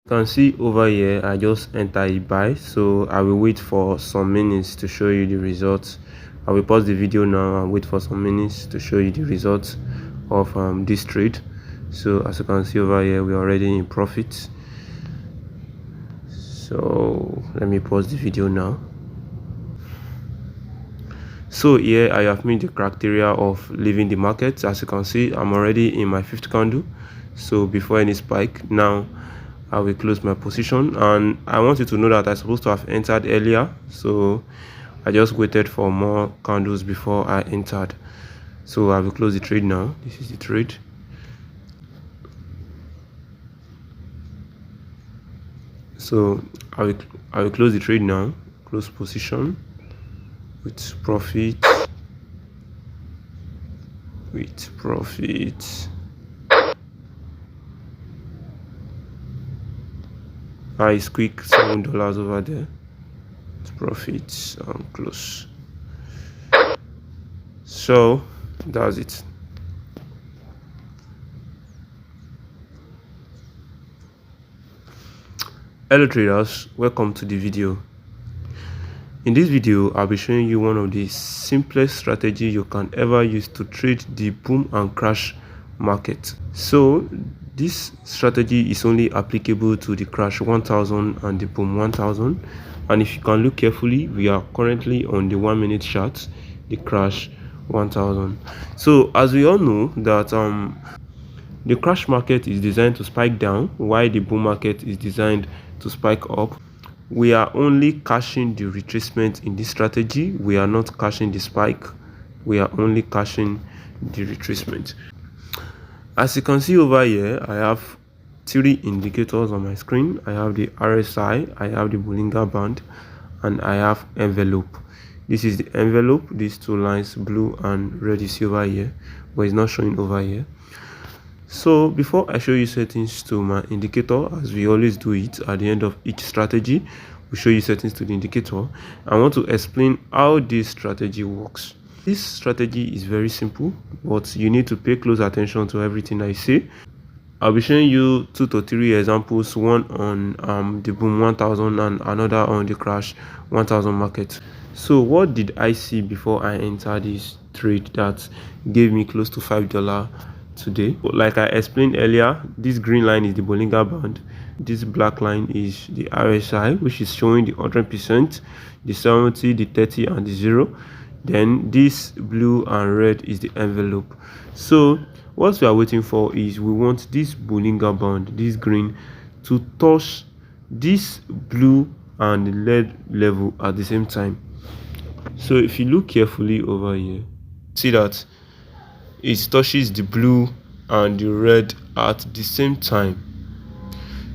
Can see over here I just enter a buy, so I will wait for some minutes to show you the results. I will pause the video now and wait for some minutes to show you the results of this trade. So as you can see over here, we are already in profit. So let me pause the video now. So here I have made the criteria of leaving the market. As you can see, I'm already in my 5th candle, so before any spike. Now I will close my position, and I want you to know that I'm supposed to have entered earlier, so I just waited for more candles before I entered. So I will close the trade now. This is the trade. So I will close the trade now. Close position with profit. Nice quick $7 over there. Profit and close. So that's it. Hello traders, welcome to the video. In this video, I'll be showing you one of the simplest strategies you can ever use to trade the boom and crash market. So this strategy is only applicable to the crash 1000 and the boom 1000. And if you can look carefully, we are currently on the 1 minute chart, the crash 1000. So as we all know that the crash market is designed to spike down, while the bull market is designed to spike up. We are only cashing the retracement in this strategy. We are not cashing the spike. We are only cashing the retracement. As you can see over here, I have 3 indicators on my screen. I have the RSI, I have the Bollinger Band, and I have envelope. This is the envelope. These 2 lines, blue and red, you see over here, but it's not showing over here. So before I show you settings to my indicator, as we always do it at the end of each strategy, we show you settings to the indicator. I want to explain how this strategy works. This strategy is very simple, but you need to pay close attention to everything I say. I'll be showing you 2 to 3 examples, one on the boom 1000 and another on the crash 1000 market. So what did I see before I entered this trade that gave me close to $5 today? Like I explained earlier, this green line is the Bollinger Band, this black line is the RSI, which is showing the 100%, the 70, the 30 and the 0. Then this blue and red is the envelope. So what we are waiting for is we want this Bollinger Band, this green, to touch this blue and red level at the same time. So if you look carefully over here, see that it touches the blue and the red at the same time.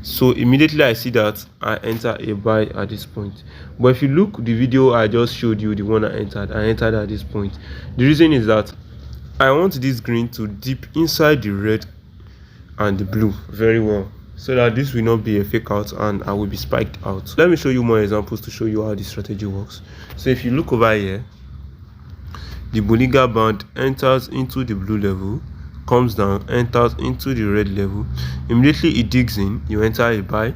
So immediately I see that, I enter a buy at this point. But if you look the video I just showed you, the one I entered at this point. The reason is that I want this green to dip inside the red and the blue very well, so that this will not be a fake out and I will be spiked out. Let me show you more examples to show you how this strategy works. So if you look over here, the Bollinger Band enters into the blue level, comes down, enters into the red level. Immediately it digs in, you enter a buy,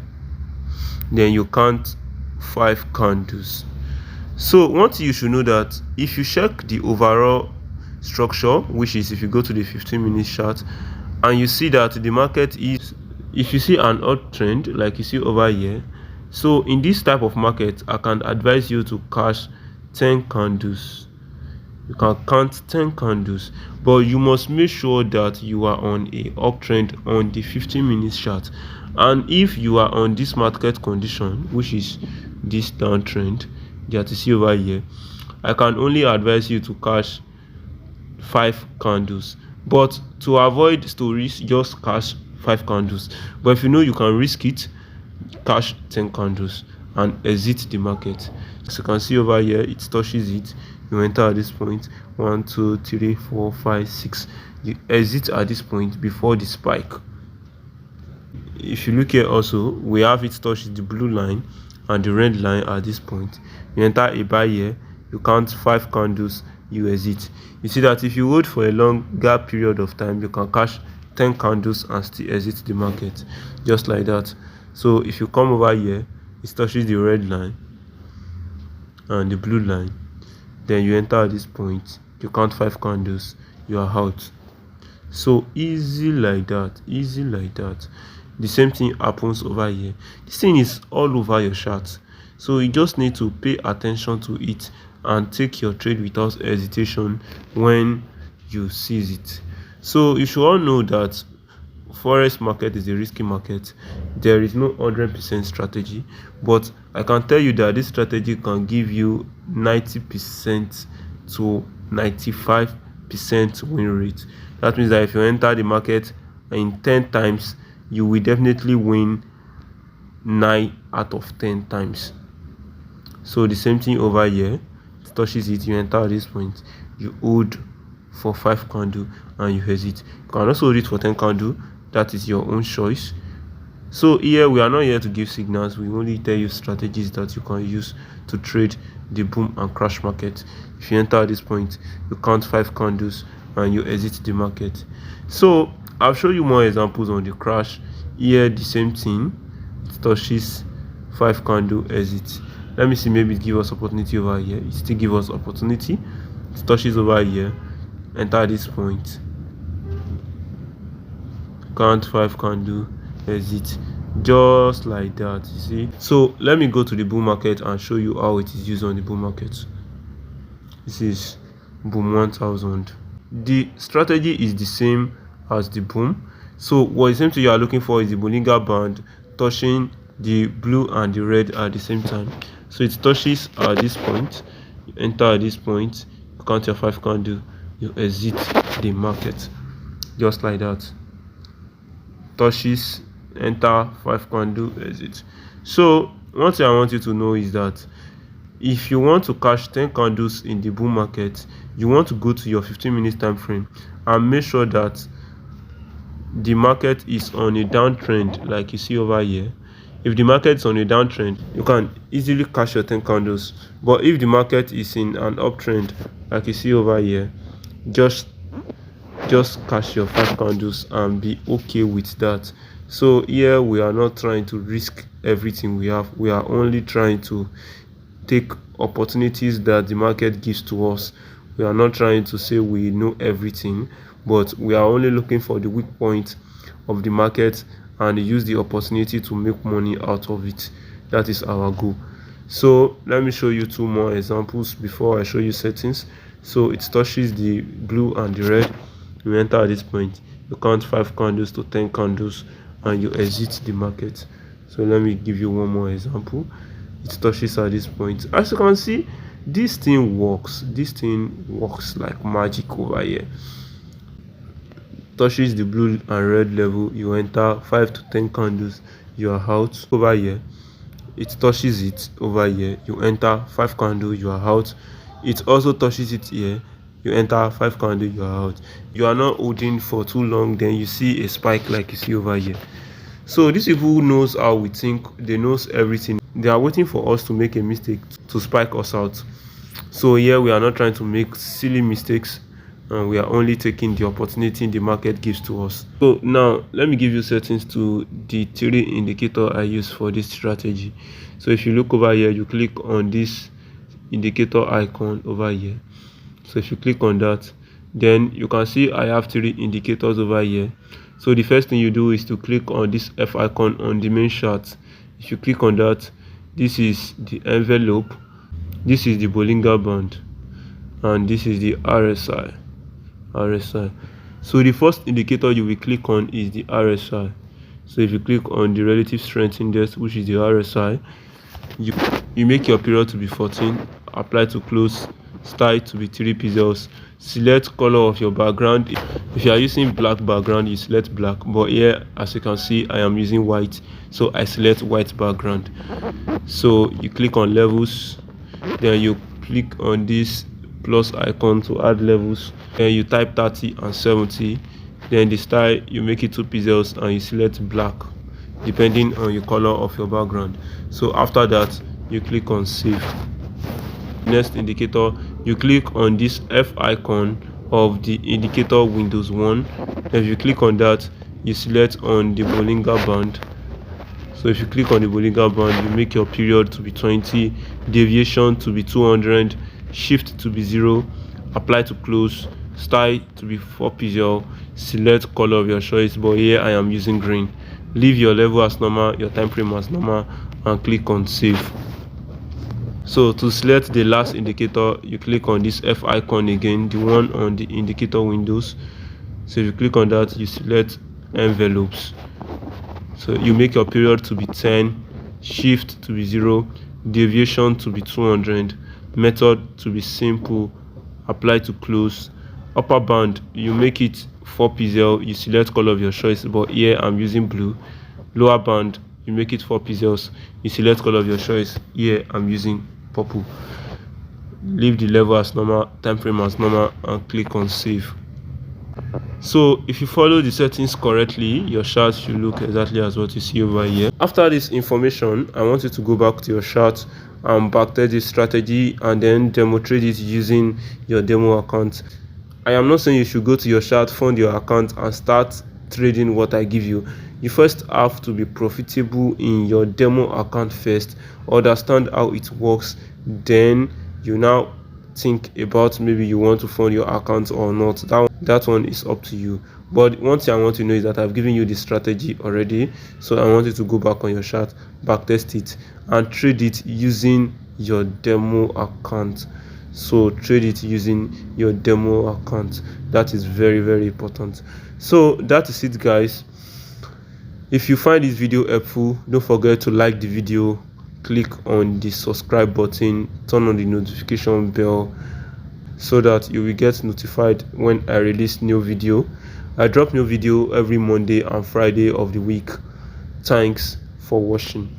then you count 5 candles. So one thing you should know, that if you check the overall structure, which is if you go to the 15-minute chart and you see that the market is, if you see an uptrend like you see over here, so in this type of market I can advise you to cash 10 candles. You can count 10 candles, but you must make sure that you are on a uptrend on the 15-minute chart. And if you are on this market condition, which is this downtrend that you see over here, I can only advise you to cash 5 candles. But to avoid stories, just cash 5 candles. But if you know you can risk it, cash 10 candles and exit the market. As you can see over here, it touches it, you enter at this point, 1 2 3 4 5 6, you exit at this point before the spike. If you look here also, we have it touch the blue line and the red line at this point. You enter a buy here, you count 5 candles, you exit. You see that if you hold for a longer period of time, you can cash 10 candles and still exit the market, just like that. So if you come over here, it touches the red line and the blue line, then you enter at this point, you count 5 candles, you are out. So easy like that, easy like that. The same thing happens over here. This thing is all over your chart, so you just need to pay attention to it and take your trade without hesitation when you seize it. So you should all know that forex market is a risky market. There is no 100% strategy, but I can tell you that this strategy can give you 90% to 95% win rate. That means that if you enter the market in 10 times, you will definitely win 9 out of 10 times. So the same thing over here, it touches it, you enter at this point, you hold for 5 candle and you exit. You can also hold it for 10 candle, that is your own choice. So here we are not here to give signals, we only tell you strategies that you can use to trade the boom and crash market. If you enter at this point, you count 5 candles and you exit the market. So I'll show you more examples on the crash. Here the same thing, it touches 5 candle, exit. Let me see, maybe it give us opportunity over here. It still give us opportunity. It touches over here, enter this point, count 5 candle, exit, just like that, you see. So let me go to the bull market and show you how it is used on the bull market. This is boom 1000. The strategy is the same as the boom. So what it seems to you are looking for is the Bollinger Band touching the blue and the red at the same time. So it touches at this point, you enter at this point, you count your 5 candle, you exit the market, just like that. Touches, enter, 5 candle, exit. So one thing I want you to know is that if you want to catch 10 candles in the bull market, you want to go to your 15 minutes time frame and make sure that the market is on a downtrend, like you see over here. If the market is on a downtrend, you can easily catch your 10 candles. But if the market is in an uptrend, like you see over here, just catch your 5 candles and be okay with that. So here we are not trying to risk everything we have. We are only trying to take opportunities that the market gives to us. We are not trying to say we know everything, but we are only looking for the weak point of the market and use the opportunity to make money out of it. That is our goal. So let me show you 2 more examples before I show you settings. So it touches the blue and the red, you enter at this point, you count 5 candles to 10 candles and you exit the market. So let me give you one more example. It touches at this point. As you can see, this thing works like magic over here. Touches the blue and red level, you enter 5 to 10 candles, you are out. Over here it touches it, over here you enter 5 candles, you are out. It also touches it here, you enter 5 candles, you are out. You are not holding for too long, then you see a spike like you see over here. So these people who knows how we think, they knows everything. They are waiting for us to make a mistake to spike us out. So here we are not trying to make silly mistakes, and we are only taking the opportunity the market gives to us. So now let me give you settings to the 3 indicator I use for this strategy. So if you look over here, you click on this indicator icon over here. So if you click on that, then you can see I have 3 indicators over here. So the first thing you do is to click on this F icon on the main chart. If you click on that, this is the envelope, this is the Bollinger Band, and this is the RSI. So the first indicator you will click on is the RSI. So if you click on the relative strength index, which is the RSI, you make your period to be 14, apply to close, style to be 3 pixels, select color of your background. If you are using black background, you select black, but here as you can see I am using white, so I select white background. So you click on levels, then you click on this plus icon to add levels, then you type 30 and 70, then the style you make it 2 pixels and you select black depending on your color of your background. So after that you click on save. Next indicator, you click on this F icon of the indicator Windows 1. If you click on that, you select on the Bollinger Band. So if you click on the Bollinger Band, you make your period to be 20, deviation to be 200, shift to be 0, apply to close, style to be 4 pixel, select color of your choice, but here I am using green. Leave your level as normal, your time frame as normal, and click on save. So to select the last indicator, you click on this F icon again, the one on the indicator windows. So if you click on that, you select envelopes. So you make your period to be 10, shift to be 0, deviation to be 200, method to be simple, apply to close. Upper band, you make it 4 pixel, you select color of your choice, but here I'm using blue. Lower band, you make it 4 pixels, you select color of your choice, here I'm using purple. Leave the level as normal, time frame as normal, and click on save. So if you follow the settings correctly, your chart should look exactly as what you see over here. After this information, I want you to go back to your chart and backtest this strategy and then demonstrate it using your demo account. I am not saying you should go to your chart, fund your account, and start trading what I give you. You first have to be profitable in your demo account first, understand how it works, then you now think about maybe you want to fund your account or not. That one is up to you. But one thing I want to know is that I've given you the strategy already, so I want you to go back on your chart, backtest it, and trade it using your demo account. So trade it using your demo account. That is very, very important. So that is it, guys. If you find this video helpful, don't forget to like the video, click on the subscribe button, turn on the notification bell so that you will get notified when I release new video. I drop new video every Monday and Friday of the week. Thanks for watching.